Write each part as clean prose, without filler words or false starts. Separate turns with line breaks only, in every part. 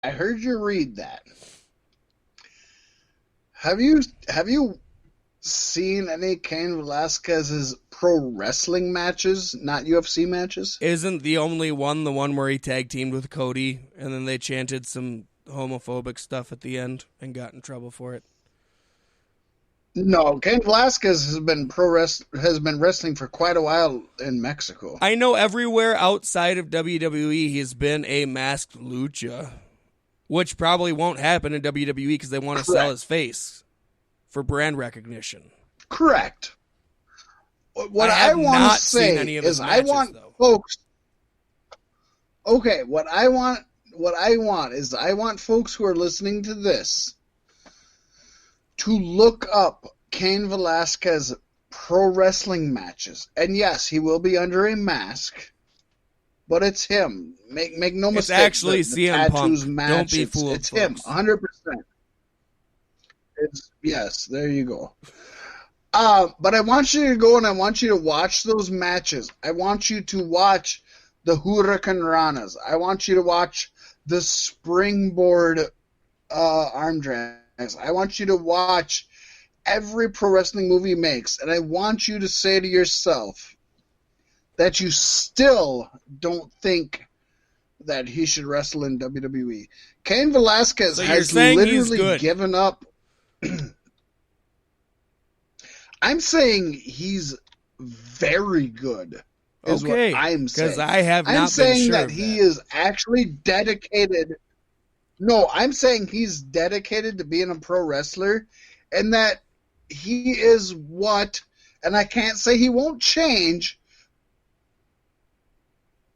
I heard you read that. Have you seen any Cain Velasquez's pro wrestling matches, not UFC matches?
Isn't the only one the one where he tag teamed with Cody and then they chanted some homophobic stuff at the end and got in trouble for it?
No, Cain Velasquez has been wrestling for quite a while in Mexico.
I know everywhere outside of WWE he's been a masked lucha, which probably won't happen in WWE because they want to sell his face for brand recognition.
Correct. What I want to say is I want folks. Okay, what I want is I want folks who are listening to this to look up Cain Velasquez pro wrestling matches. And yes, he will be under a mask, but it's him. Make no mistake.
It's actually CM Punk. Don't be fooled.
It's him, 100%. Yes, there you go. But I want you to go and I want you to watch those matches. I want you to watch the Hurricane Ranas. I want you to watch the springboard arm drags. I want you to watch every pro wrestling movie he makes. And I want you to say to yourself that you still don't think that he should wrestle in WWE. Cain Velasquez has literally given up. I'm saying he's very good. Is what I'm saying.
Because I have not been sure.
I'm saying that he is actually dedicated. No, I'm saying he's dedicated to being a pro wrestler, and that he is what, and I can't say he won't change,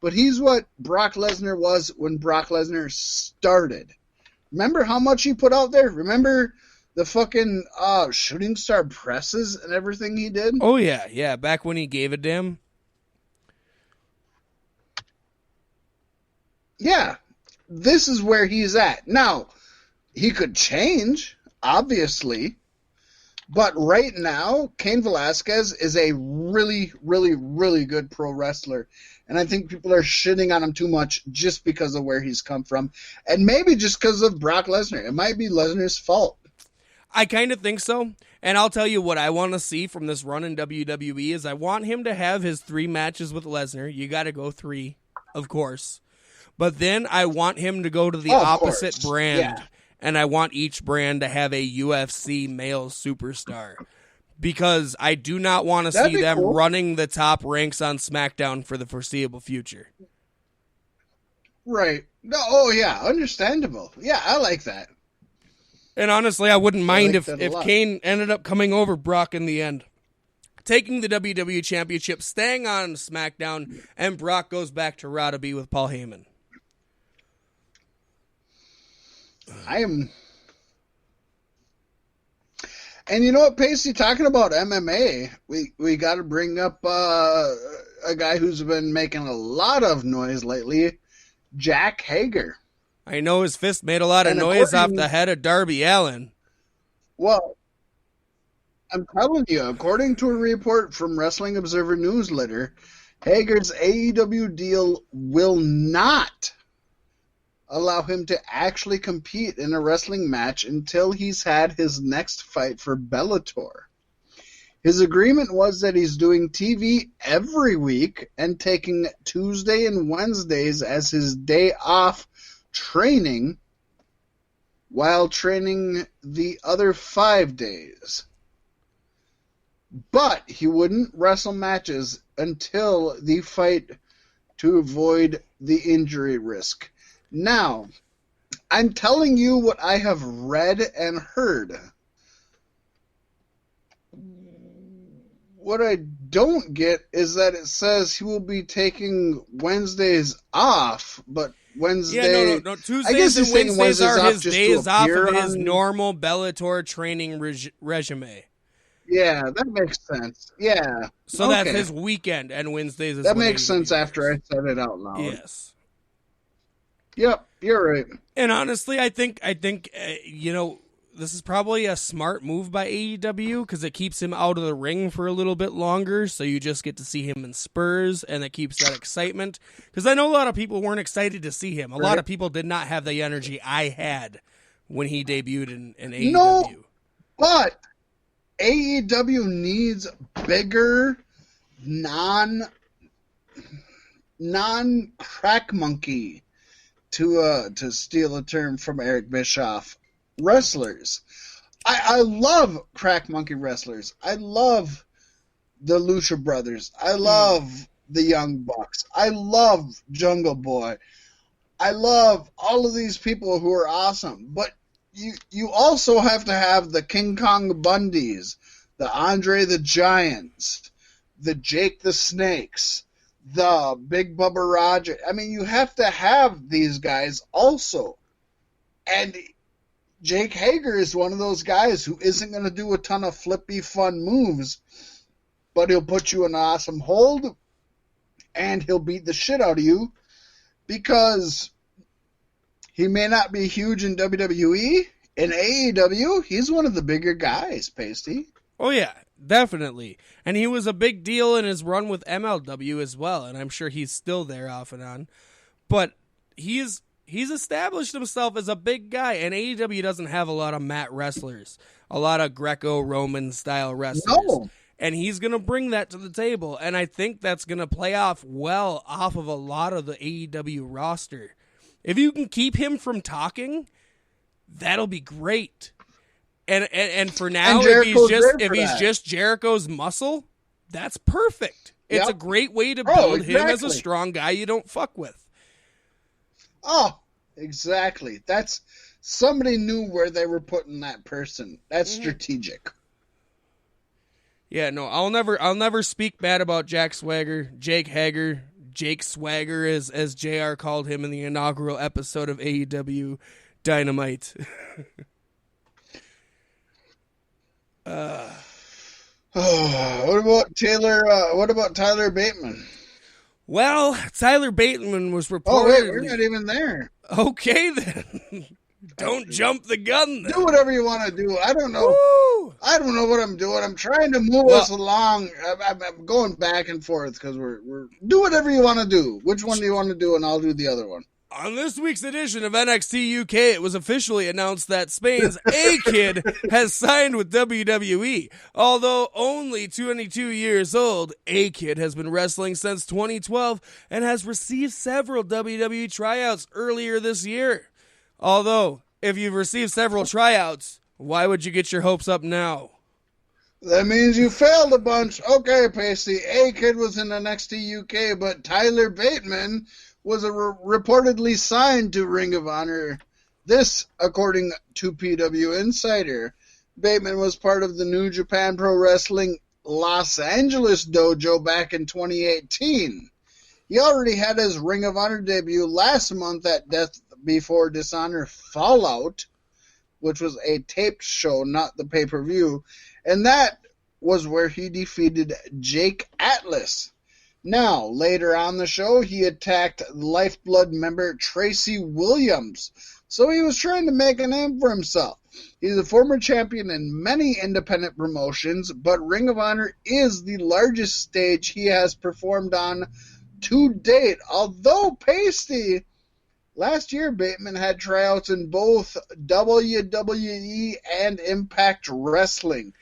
but he's what Brock Lesnar was when Brock Lesnar started. Remember how much he put out there? Remember the fucking shooting star presses and everything he did?
Oh, yeah. Back when he gave a damn.
Yeah. This is where he's at. Now, he could change, obviously. But right now, Cain Velasquez is a really, really, really good pro wrestler. And I think people are shitting on him too much just because of where he's come from. And maybe just because of Brock Lesnar. It might be Lesnar's fault.
I kind of think so. And I'll tell you what I want to see from this run in WWE is I want him to have his 3 matches with Lesnar. You got to go 3, of course. But then I want him to go to the opposite brand. Yeah. And I want each brand to have a UFC male superstar. Because I do not want to see them running the top ranks on SmackDown for the foreseeable future.
Right. No, oh, yeah. Understandable. Yeah, I like that.
And honestly, I wouldn't mind if Kane ended up coming over Brock in the end. Taking the WWE Championship, staying on SmackDown, and Brock goes back to Raw to be with Paul Heyman.
And you know what, Paystee, talking about MMA, we got to bring up a guy who's been making a lot of noise lately, Jack Hager.
I know his fist made a lot of noise off the head of Darby Allin.
Well, I'm telling you, according to a report from Wrestling Observer Newsletter, Hager's AEW deal will not allow him to actually compete in a wrestling match until he's had his next fight for Bellator. His agreement was that he's doing TV every week and taking Tuesday and Wednesdays as his day off training while training the other 5 days. But he wouldn't wrestle matches until the fight to avoid the injury risk. Now, I'm telling you what I have read and heard. What I don't get is that it says he will be taking Wednesdays off, but Wednesday...
Yeah, no. Tuesdays and Wednesdays are his days off of his normal Bellator training regime.
Yeah, that makes sense. Yeah.
So that's his weekend, and Wednesdays is
that makes sense after I said it out loud.
Yes.
Yep, you're right.
And honestly, I think this is probably a smart move by AEW because it keeps him out of the ring for a little bit longer, so you just get to see him in spurs, and it keeps that excitement. Because I know a lot of people weren't excited to see him. A lot of people did not have the energy I had when he debuted in AEW.
No, but AEW needs bigger, non-crack monkey, to steal a term from Eric Bischoff, wrestlers. I love crack monkey wrestlers. I love the Lucha Brothers. I love the Young Bucks. I love Jungle Boy. I love all of these people who are awesome. But you also have to have the King Kong Bundys, the Andre the Giants, the Jake the Snakes, the Big Bubba Roger. I mean, you have to have these guys also. And Jake Hager is one of those guys who isn't going to do a ton of flippy, fun moves, but he'll put you in an awesome hold, and he'll beat the shit out of you because he may not be huge in WWE. In AEW, he's one of the bigger guys, Paystee.
Oh, yeah, definitely. And he was a big deal in his run with MLW as well, and I'm sure he's still there off and on. But he's established himself as a big guy, and AEW doesn't have a lot of mat wrestlers, a lot of Greco-Roman style wrestlers.
No.
And he's going to bring that to the table, and I think that's going to play off well off of a lot of the AEW roster. If you can keep him from talking, that'll be great. And for now, if he's just Jericho's muscle, that's perfect. It's a great way to build him as a strong guy you don't fuck with.
Oh, exactly. That's somebody knew where they were putting that person. That's strategic.
Yeah, no, I'll never speak bad about Jake Swagger, as JR called him in the inaugural episode of AEW Dynamite.
What about Taylor? What about Tyler Bateman?
Well, Tyler Bateman was reported.
Oh wait, we're not even there.
Okay then. Don't jump the gun then.
Do whatever you want to do. I don't know.
Woo!
I don't know what I'm doing. I'm trying to move us along. I'm going back and forth because we're do whatever you want to do. Which one do you want to do, and I'll do the other one.
On this week's edition of NXT UK, it was officially announced that Spain's A-Kid has signed with WWE. Although only 22 years old, A-Kid has been wrestling since 2012 and has received several WWE tryouts earlier this year. Although, if you've received several tryouts, why would you get your hopes up now?
That means you failed a bunch. Okay, Paystee, A-Kid was in NXT UK, but Tyler Bateman was reportedly signed to Ring of Honor. This, according to PW Insider. Bateman was part of the New Japan Pro Wrestling Los Angeles dojo back in 2018. He already had his Ring of Honor debut last month at Death Before Dishonor Fallout, which was a taped show, not the pay-per-view, and that was where he defeated Jake Atlas. Now, later on the show, he attacked Lifeblood member Tracy Williams, so he was trying to make a name for himself. He's a former champion in many independent promotions, but Ring of Honor is the largest stage he has performed on to date. Although, Paystee, last year Bateman had tryouts in both WWE and Impact Wrestling.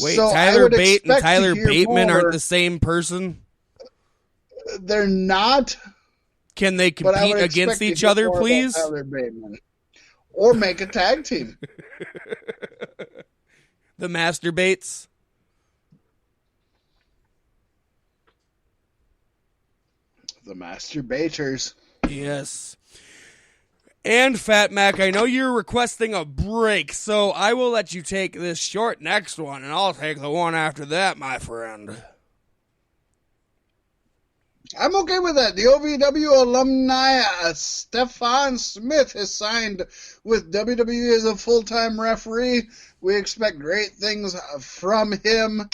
Wait,
so
Tyler Bate and Tyler Bateman aren't the same person?
They're not.
Can they compete against each other, please?
Tyler Bateman. Or make a tag team.
The Masturbates.
The Masturbators.
Yes. And Fat Mack, I know you're requesting a break, so I will let you take this short next one, and I'll take the one after that, my friend.
I'm okay with that. The OVW alumni Stefan Smith has signed with WWE as a full-time referee. We expect great things from him.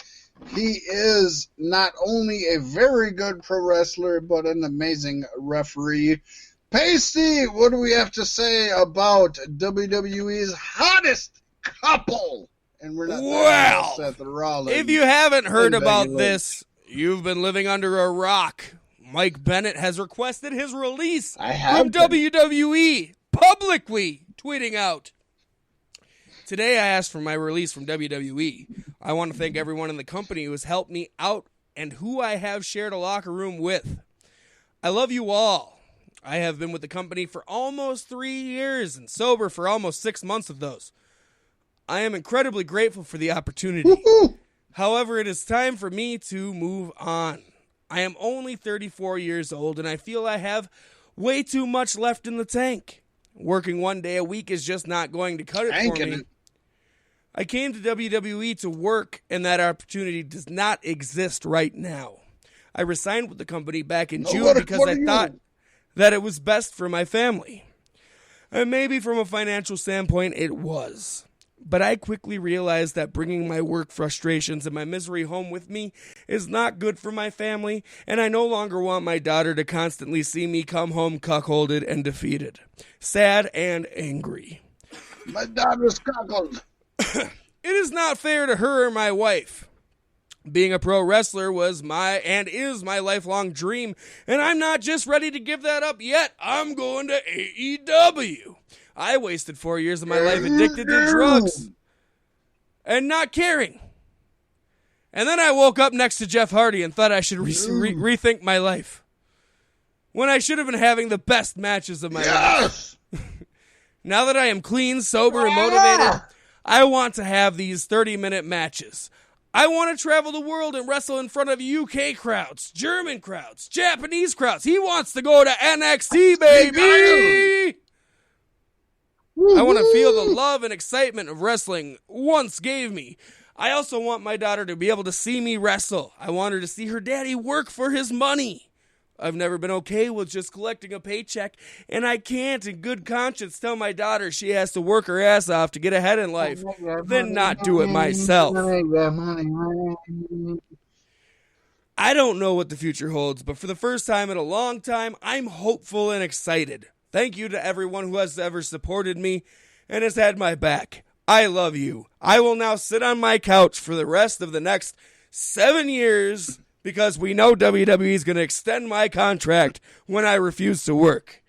He is not only a very good pro wrestler, but an amazing referee. Paystee, what do we have to say about WWE's hottest couple. And we're not
Well,
Seth Rollins.
If you haven't heard about
Becky
this, you've been living under a rock. Mike Bennett has requested his release from WWE, publicly tweeting out. Today I asked for my release from WWE. I want to thank everyone in the company who has helped me out and who I have shared a locker room with. I love you all. I have been with the company for almost 3 years and sober for almost 6 months of those. I am incredibly grateful for the opportunity.
Woo-hoo!
However, it is time for me to move on. I am only 34 years old, and I feel I have way too much left in the tank. Working 1 day a week is just not going to cut it for me. I came to WWE to work, and that opportunity does not exist right now. I resigned with the company back in June because I thought that it was best for my family. And maybe from a financial standpoint, it was. But I quickly realized that bringing my work frustrations and my misery home with me is not good for my family, and I no longer want my daughter to constantly see me come home cuckolded and defeated, sad and angry.
My daughter's cuckolded.
It is not fair to her or my wife. Being a pro wrestler was and is my lifelong dream, and I'm not just ready to give that up yet. I'm going to AEW. I wasted 4 years of my life addicted to drugs and not caring. And then I woke up next to Jeff Hardy and thought I should rethink my life. When I should have been having the best matches of my life. Now that I am clean, sober, and motivated, I want to have these 30-minute matches. I want to travel the world and wrestle in front of UK crowds, German crowds, Japanese crowds. He wants to go to NXT, baby! I want to feel the love and excitement of wrestling once gave me. I also want my daughter to be able to see me wrestle. I want her to see her daddy work for his money. I've never been okay with just collecting a paycheck, and I can't in good conscience tell my daughter she has to work her ass off to get ahead in life, then not do it myself. I don't know what the future holds, but for the first time in a long time, I'm hopeful and excited. Thank you to everyone who has ever supported me and has had my back. I love you. I will now sit on my couch for the rest of the next 7 years because we know WWE is going to extend my contract when I refuse to work.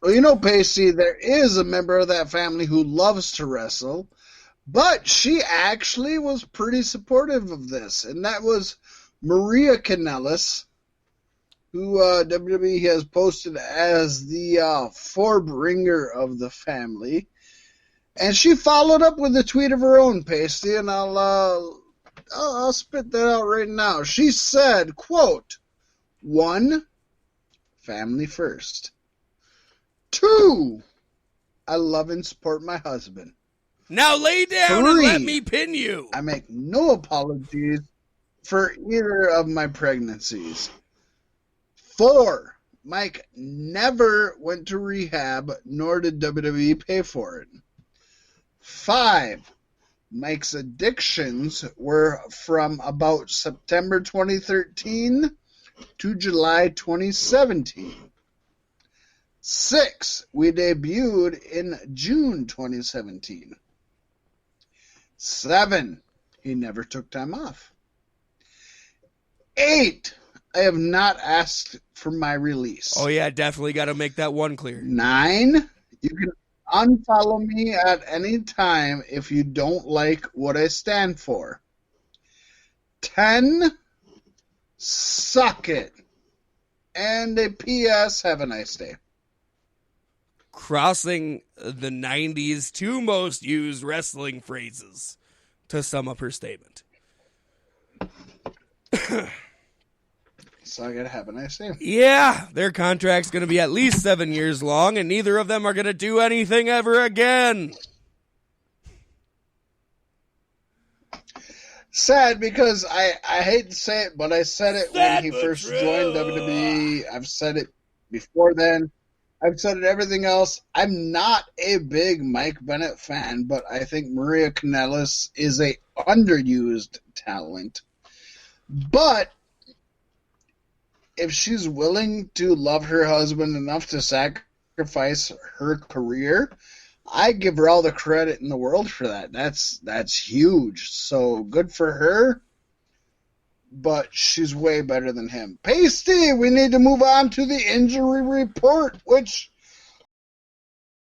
Well, you know, Paystee, there is a member of that family who loves to wrestle, but she actually was pretty supportive of this, and that was Maria Kanellis, who WWE has posted as the forebringer of the family. And she followed up with a tweet of her own, Paystee, and I'll spit that out right now. She said, quote, 1, family first. 2, I love and support my husband.
Now lay down
3,
and let me pin you.
I make no apologies for either of my pregnancies. 4, Mike never went to rehab, nor did WWE pay for it. 5, Mike's addictions were from about September 2013 to July 2017. 6, we debuted in June 2017. 7, he never took time off. 8, I have not asked for my release.
Oh, yeah, definitely got to make that one clear.
9, you can unfollow me at any time if you don't like what I stand for. 10, suck it. And a P.S., have a nice day.
Crossing the 90s 2 most used wrestling phrases to sum up her statement.
So I gotta have a nice day.
Yeah, their contract's going to be at least 7 years long, and neither of them are going to do anything ever again.
Sad because I hate to say it, but I said it when he first joined WWE. I've said it before then. I've said it everything else. I'm not a big Mike Bennett fan, but I think Maria Kanellis is a underused talent. But if she's willing to love her husband enough to sacrifice her career, I give her all the credit in the world for that. That's huge. So good for her. But she's way better than him. Paystee, we need to move on to the injury report, which